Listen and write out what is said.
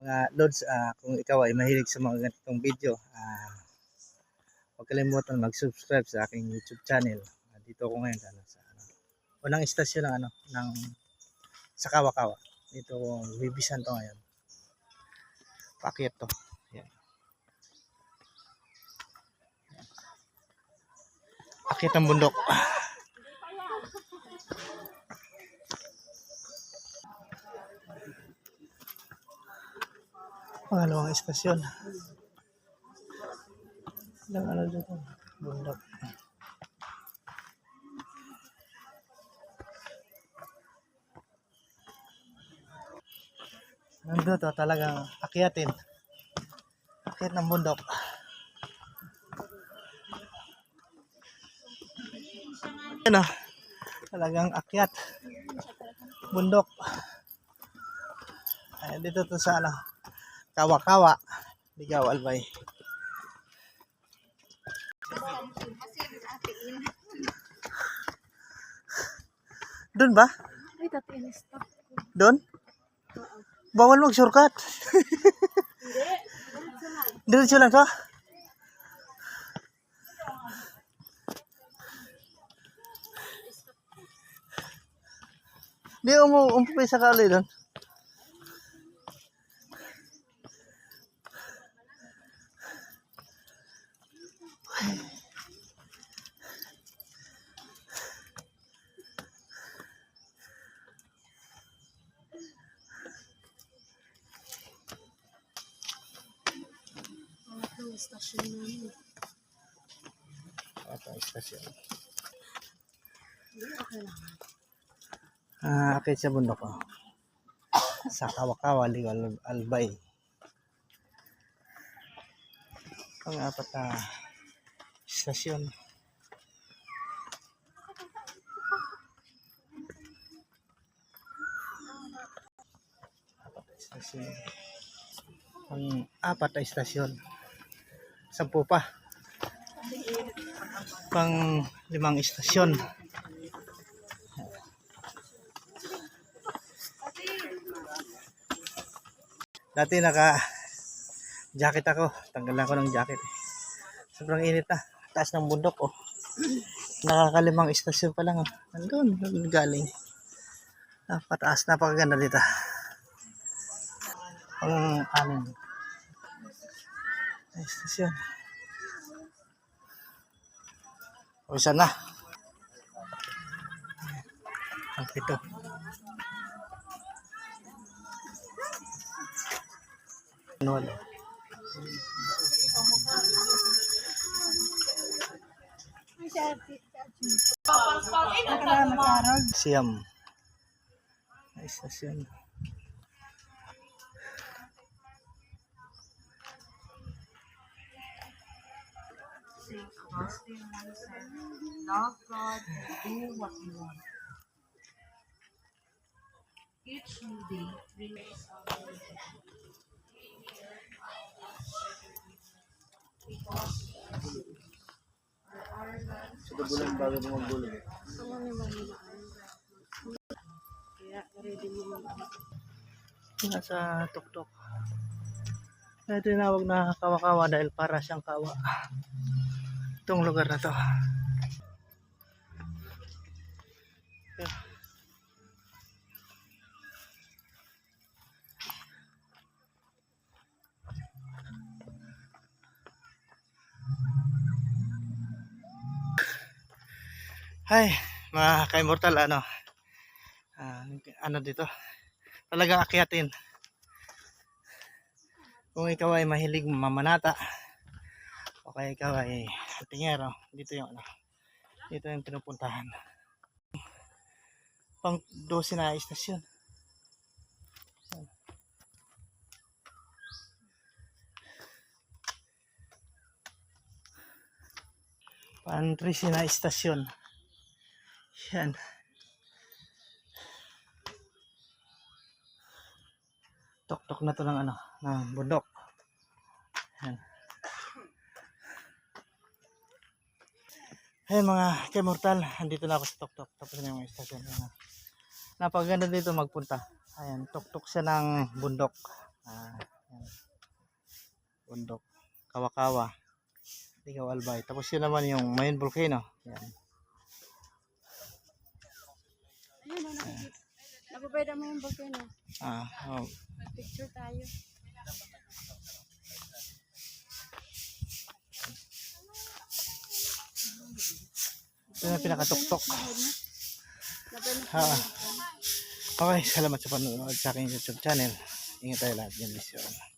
Mga Lods, kung ikaw ay mahilig sa mga ganitong video, huwag kalimutan mag-subscribe sa aking YouTube channel. Dito ako ngayon sa unang istasyon ng sa Kawa-Kawa. Dito bibisan to ngayon. Paakyat to. Yan. Akyat ang bundok. Pangalawang istasyon. Ilang ano dito? Bundok. Nandun to talagang akyatin. Akyat ng bundok. Ano? Talagang akyat. Bundok. Ay, dito to sa Kawa-Kawa. Ligaw Albay. Doon ba? Ay, dati in-stop ko. Doon? Bawal mag-shortcut. Diretso lang to. Di umuwi sa kali doon. Ang stasyon namin. Ito ang istasyon. Hindi, okay lang. Akit sa bundok ko. Sa Kawa-Kawa, Ligaw Albay. Pang-apat na istasyon. Pang-apat na istasyon. 10 pa. Pang-5 istasyon. Dati naka-jacket ako. Tanggalan ko ng jacket. Sobrang init na. Taas ng bundok. Oh. Nakaka-5 istasyon pa lang. Nandun galing. Napataas. Napakaganda dito. Pang-6 istasyon. O isa na. Ang 7. Wala. Siyam. Istasyon. Love God and do what you want. Each new day brings Sa bulan bago mo magbulong. Ano naman yung kaya ready mo Nasa tuktok. Ito tinawag na Kawa-Kawa dahil para siyang kawa. Itong lugar na to. Hi, mga ka-immortal, ano dito? Talagang akyatin. Kung ikaw ay mahilig mamanata, o kaya ikaw ay tingero, dito yung pinupuntahan. Pang 12 na istasyon. Pang 13 na istasyon. Yan. Tok-tok na to ng ng bundok. Yan. Hey mga ka-immortal, andito na ako sa tok-tok. Tapos na yung istasyon. Napakaganda dito magpunta. Ayan, tok-tok siya ng bundok. bundok. Kawakawa. Ligaw Albay. Tapos yun naman yung Mayon Volcano. Yan. Ayun o, nakikita. Nababay naman yung volcano. Oh. Picture tayo. Ito na pinakatuktok. Nabay na Ah. Okay, salamat sa panonood sa aking YouTube channel. Ingat tayo lahat. Yan, Bisyon.